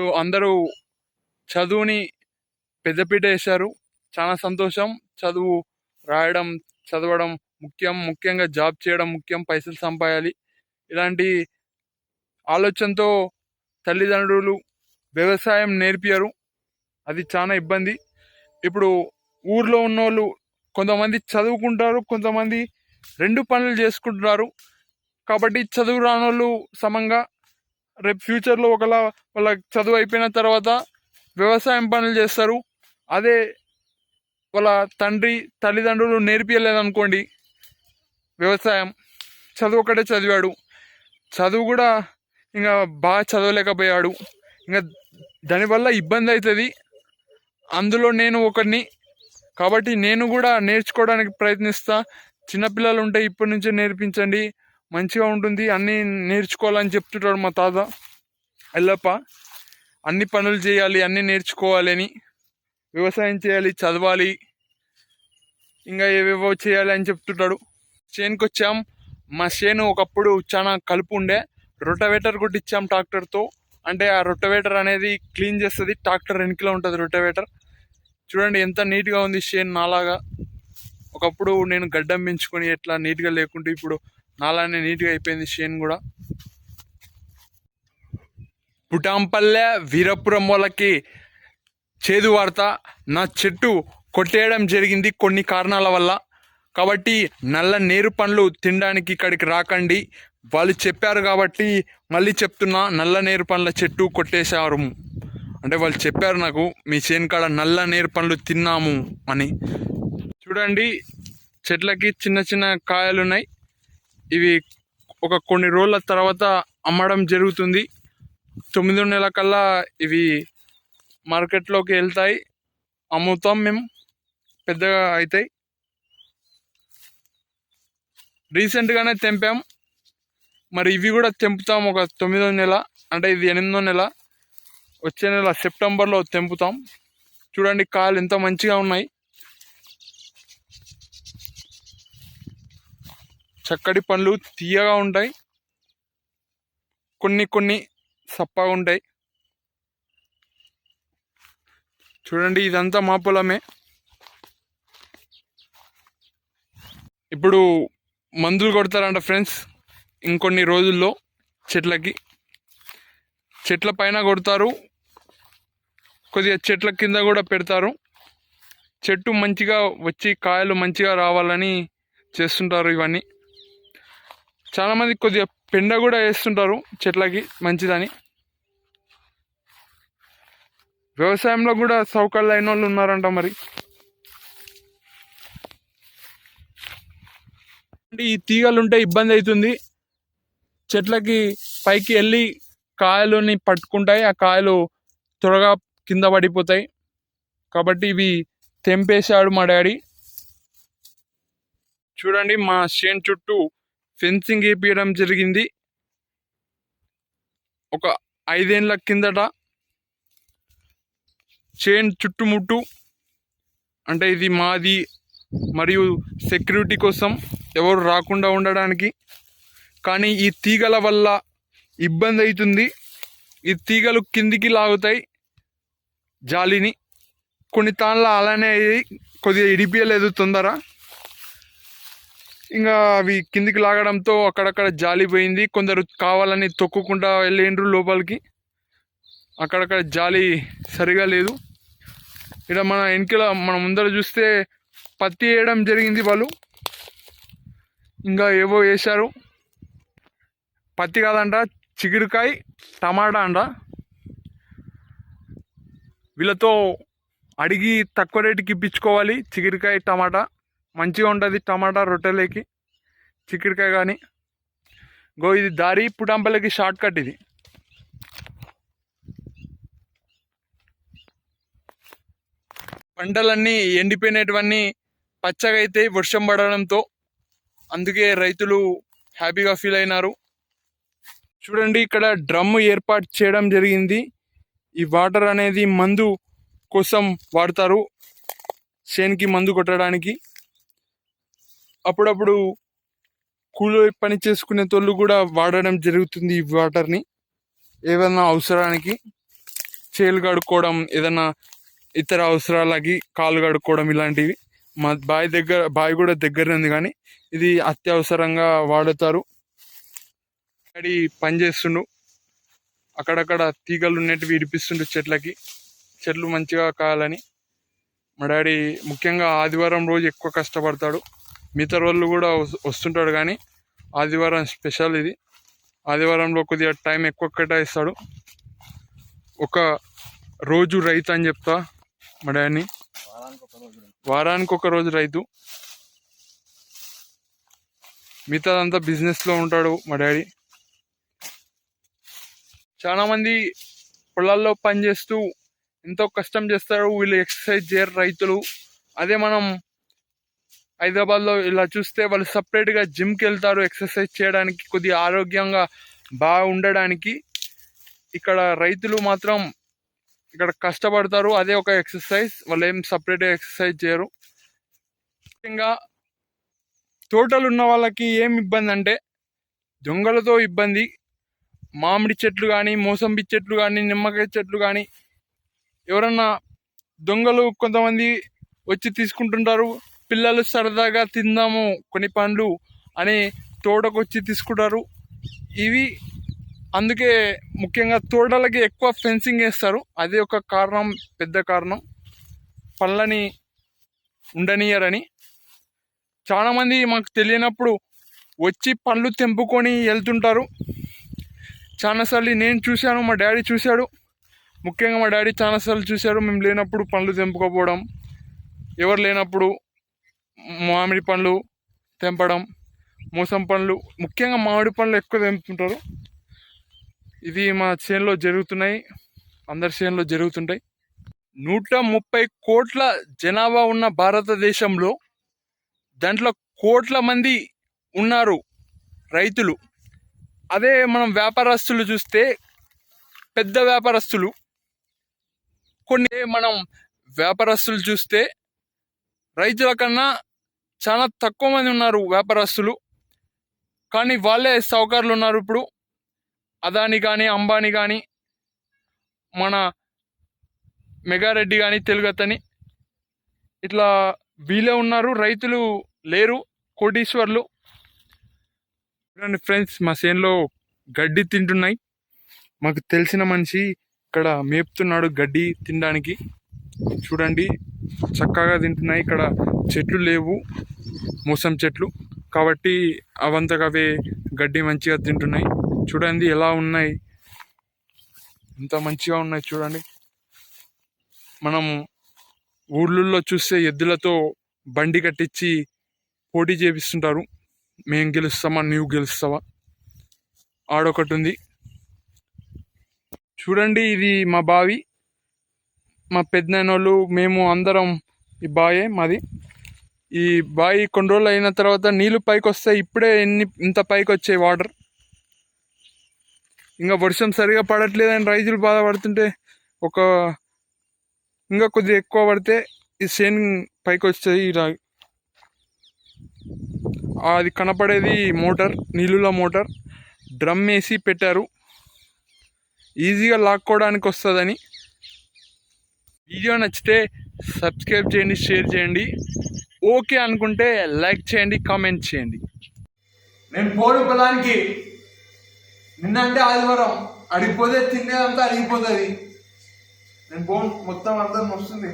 ఇప్పుడు అందరూ చదువుని పెద్దపీట వేశారు. చాలా సంతోషం. చదువు రాయడం, చదవడం ముఖ్యంగా జాబ్ చేయడం ముఖ్యం, పైసలు సంపాదాలి. ఇలాంటి ఆలోచనతో తల్లిదండ్రులు వ్యవసాయం నేర్పియరు. అది చాలా ఇబ్బంది. ఇప్పుడు ఊర్లో ఉన్నోళ్ళు కొంతమంది చదువుకుంటారు, కొంతమంది 2 పనులు చేసుకుంటున్నారు. కాబట్టి చదువు రానోళ్ళు సమంగా రేపు ఫ్యూచర్లో ఒకలా వాళ్ళ చదువు అయిపోయిన తర్వాత వ్యవసాయం పనులు చేస్తారు. అదే వాళ్ళ తల్లిదండ్రులు నేర్పియలేదనుకోండి వ్యవసాయం, చదువు ఒకటే చదివాడు, చదువు కూడా ఇంకా బాగా చదవలేకపోయాడు, ఇంకా దానివల్ల ఇబ్బంది అవుతుంది. అందులో నేను ఒకరిని, కాబట్టి నేను కూడా నేర్చుకోవడానికి ప్రయత్నిస్తా. చిన్నపిల్లలు ఉంటే ఇప్పటి నుంచే నేర్పించండి, మంచిగా ఉంటుంది, అన్నీ నేర్చుకోవాలని చెప్తుంటాడు మా తాత ఎల్లప్ప. అన్ని పనులు చేయాలి, అన్నీ నేర్చుకోవాలి అని, వ్యవసాయం చేయాలి, చదవాలి, ఇంకా ఏవేవో చేయాలి అని చెప్తుంటాడు. చేనుకి వచ్చాం. మా చేను ఒకప్పుడు చాలా కలుపు ఉండే, రొటవేటర్ కొట్టించాం ట్రాక్టర్తో. అంటే ఆ రొటవేటర్ అనేది క్లీన్ చేస్తుంది, ట్రాక్టర్ వెనుకలో ఉంటుంది రొటవేటర్. చూడండి ఎంత నీట్గా ఉంది చేను నాలాగా. ఒకప్పుడు నేను గడ్డం పెంచుకొని ఎట్లా నీట్గా లేకుంటే ఇప్పుడు నాలానే నీట్గా అయిపోయింది చేను కూడా. పుటాంపల్లె వీరపురం వాళ్ళకి చేదు వార్త, నా చెట్టు కొట్టేయడం జరిగింది కొన్ని కారణాల వల్ల. కాబట్టి నల్ల నేరు పండ్లు తినడానికి ఇక్కడికి రాకండి. వాళ్ళు చెప్పారు కాబట్టి మళ్ళీ చెప్తున్నా, నల్ల నేరు పండ్ల చెట్టు కొట్టేశారు. అంటే వాళ్ళు చెప్పారు నాకు, మీ చేను కాడ నల్ల నేరు పండ్లు తిన్నాము అని. చూడండి చెట్లకి చిన్న చిన్న కాయలు ఉన్నాయి. ఇవి ఒక కొన్ని రోజుల తర్వాత అమ్మడం జరుగుతుంది. 9వ నెల కల్లా ఇవి మార్కెట్లోకి వెళ్తాయి, అమ్ముతాం మేము, పెద్దగా అవుతాయి. రీసెంట్గానే తెంపాం, మరి ఇవి కూడా తెంపుతాం ఒక 9వ నెల, అంటే ఇది 8వ నెల, వచ్చే నెల సెప్టెంబర్లో తెంపుతాం. చూడండి కాయలు ఎంత మంచిగా ఉన్నాయి, చక్కటి పండ్లు తీయగా ఉంటాయి, కొన్ని సప్పగా ఉంటాయి. చూడండి ఇదంతా మా పొలమే. ఇప్పుడు మందులు కొడతారంట ఫ్రెండ్స్ ఇంకొన్ని రోజుల్లో. చెట్ల పైన కొడతారు, కొద్దిగా చెట్ల కింద కూడా పెడతారు. చెట్టు మంచిగా వచ్చి కాయలు మంచిగా రావాలని చేస్తుంటారు ఇవన్నీ. చాలామంది కొద్దిగా పెండ కూడా వేస్తుంటారు చెట్లకి మంచిదని. వ్యవసాయంలో కూడా సౌకర్యాలు అయిన వాళ్ళు ఉన్నారంట మరి. ఈ తీగలు ఉంటే ఇబ్బంది అవుతుంది, చెట్లకి పైకి వెళ్ళి కాయలుని పట్టుకుంటాయి, ఆ కాయలు త్వరగా కింద పడిపోతాయి. కాబట్టి ఇవి తెంపేశాడు మా డాడీ. చూడండి మా చేను చుట్టూ ఫెన్సింగ్ వేపించడం జరిగింది ఒక 5 ఏళ్ళ కిందట. చేను చుట్టుముట్టు, అంటే ఇది మాది మరియు సెక్యూరిటీ కోసం, ఎవరు రాకుండా ఉండడానికి. కానీ ఈ తీగల వల్ల ఇబ్బంది అవుతుంది. ఈ తీగలు కిందికి లాగుతాయి జాలిని, కొన్ని తాళ్ళ అలానే కొద్దిగా ఇడిపియలేదు తొందర, ఇంకా అవి కిందికి లాగడంతో అక్కడక్కడ జాలి పోయింది. కొందరు కావాలని తొక్కుకుంటా వెళ్ళిండ్రు లోపలికి, అక్కడక్కడ జాలి సరిగా లేదు. ఇక్కడ మన వెనకల మన ముందర చూస్తే పత్తి వేయడం జరిగింది వాళ్ళు, ఇంకా ఏవో వేశారు. పత్తి కాదంట, చిగురుకాయ టమాటా అంట. వీళ్ళతో అడిగి తక్కువ రేటుకి ఇప్పించుకోవాలి. చిగురుకాయ టమాటా మంచిగా ఉంటుంది, టమాటా రొట్టెలకి, చిగురుకాయ కానీ. ఇది దారి పుటాంపల్లికి షార్ట్ కట్. ఇది పంటలన్నీ ఎండిపోయినటువన్నీ పచ్చగా అయితే వర్షం పడడంతో, అందుకే రైతులు హ్యాపీగా ఫీల్ అయినారు. చూడండి ఇక్కడ డ్రమ్ ఏర్పాటు చేయడం జరిగింది. ఈ వాటర్ అనేది మందు కోసం వాడతారు, చేనుకి మందు కొట్టడానికి. అప్పుడప్పుడు కూలి పని చేసుకునే తోళ్ళు కూడా వాడడం జరుగుతుంది ఈ వాటర్ని ఏదైనా అవసరానికి. చేలు కడుక్కోవడం, ఏదైనా ఇతర అవసరాలకి కాళ్ళు కడుక్కోవడం ఇలాంటివి. మా బావి కూడా దగ్గరనే ఉంది, కానీ ఇది అత్యవసరంగా వాడతారు. డాడీ పని చేస్తుండు, అక్కడక్కడ తీగలు ఉన్నట్టు విడిపిస్తుండు చెట్లు మంచిగా కావాలని. మా డాడీ ముఖ్యంగా ఆదివారం రోజు ఎక్కువ కష్టపడతాడు. మిగతా రోజులు కూడా వస్తుంటాడు, కానీ ఆదివారం స్పెషల్ ఇది. ఆదివారంలో కొద్దిగా టైం ఎక్కువ కేటాయిస్తాడు. ఒక రోజు రైతు అని చెప్తా మా డాడీని. వారానికి ఒక రోజు రైతు, మిగతాదంతా బిజినెస్లో ఉంటాడు మా డాడీ. చాలామంది పొలాల్లో పనిచేస్తూ ఎంతో కష్టం చేస్తారు, వీళ్ళు ఎక్సర్సైజ్ చేయరు రైతులు. అదే మనం హైదరాబాద్లో ఇలా చూస్తే వాళ్ళు సపరేట్గా జిమ్కి వెళ్తారు ఎక్సర్సైజ్ చేయడానికి, కొద్దిగా ఆరోగ్యంగా బాగా ఉండడానికి. ఇక్కడ రైతులు మాత్రం ఇక్కడ కష్టపడతారు, అదే ఒక ఎక్సర్సైజ్. వాళ్ళు ఏం సపరేట్గా ఎక్సర్సైజ్ చేయరు. ముఖ్యంగా తోటలు ఉన్న వాళ్ళకి ఏం ఇబ్బంది అంటే దొంగలతో ఇబ్బంది. మామిడి చెట్లు కానీ, మోసంబి చెట్లు కానీ, నిమ్మకాయ చెట్లు కానీ ఎవరన్నా దొంగలు కొంతమంది వచ్చి తీసుకుంటుంటారు. పిల్లలు సరదాగా తిందాము కొన్ని పండ్లు అని తోటకు వచ్చి తీసుకుంటారు. ఇవి అందుకే ముఖ్యంగా తోటలకి ఎక్కువ ఫెన్సింగ్ వేస్తారు. అది ఒక కారణం, పెద్ద కారణం. పళ్ళని ఉండనియరని. చాలామంది మాకు తెలియనప్పుడు వచ్చి పళ్ళు తెంపుకొని వెళ్తుంటారు. చాలాసార్లు నేను చూశాను, మా డాడీ చూశాడు. ముఖ్యంగా మా డాడీ చాలాసార్లు చూశాడు మేము లేనప్పుడు పండ్లు తెంపుకోపోవడం, ఎవరు లేనప్పుడు మామిడి పండ్లు తెంపడం, మోసం పండ్లు, ముఖ్యంగా మామిడి పండ్లు ఎక్కువ తెంపుతుంటారు. ఇది మా చేనులో జరుగుతున్నాయి, అందరి చేనులో జరుగుతుంటాయి. 130 కోట్ల జనాభా ఉన్న భారతదేశంలో దాంట్లో కోట్ల మంది ఉన్నారు రైతులు. అదే మనం వ్యాపారస్తులు చూస్తే పెద్ద వ్యాపారస్తులు, మనం వ్యాపారస్తులు చూస్తే రైతుల కన్నా చాలా తక్కువ మంది ఉన్నారు వ్యాపారస్తులు. కానీ వాళ్ళే సావుకారులు ఉన్నారు ఇప్పుడు. అదాని కానీ, అంబానీ కానీ, మన మెగారెడ్డి కానీ, తెలుగతని, ఇట్లా వీళ్ళే ఉన్నారు. రైతులు లేరు, కోటీశ్వర్లు. చూడండి ఫ్రెండ్స్, మా చేనులో గడ్డి తింటున్నాయి. మాకు తెలిసిన మనిషి ఇక్కడ మేపుతున్నాడు గడ్డి తినడానికి. చూడండి చక్కగా తింటున్నాయి. ఇక్కడ చెట్లు లేవు, మోసం చెట్లు, కాబట్టి అవంతగా అవే గడ్డి మంచిగా తింటున్నాయి. చూడండి ఎలా ఉన్నాయి, ఎంత మంచిగా ఉన్నాయి చూడండి. మనం ఊళ్ళల్లో చూస్తే ఎద్దులతో బండి కట్టించి పోటీ చేపిస్తుంటారు. మేము గెలుస్తామా, నువ్వు గెలుస్తావా, ఆడొకటి ఉంది. చూడండి ఇది మా బావి, మా పెద్దనాన్నోళ్ళు మేము అందరం ఈ బాయే మాది. ఈ బావి కొన్ని రోజులు అయిన తర్వాత నీళ్ళు పైకి వస్తాయి. ఇప్పుడే ఇంత పైకి వచ్చాయి వాటర్. ఇంకా వర్షం సరిగా పడట్లేదని రైతులు బాధపడుతుంటే ఇంకా కొద్దిగా ఎక్కువ పడితే ఈ చేను పైకి వస్తాయి. అది కనపడేది మోటార్, నీళ్ళుల మోటార్. డ్రమ్ వేసి పెట్టారు, ఈజీగా లాక్కోవడానికి వస్తుందని. వీడియో నచ్చితే సబ్స్క్రైబ్ చేయండి, షేర్ చేయండి. ఓకే అనుకుంటే లైక్ చేయండి, కామెంట్ చేయండి. నేను పోను పొలానికి, నిన్నంటే ఆదివారం అడిగిపోతే తినేదంతా అడిగిపోతుంది. నేను పోను, మొత్తం అందరం వస్తుంది.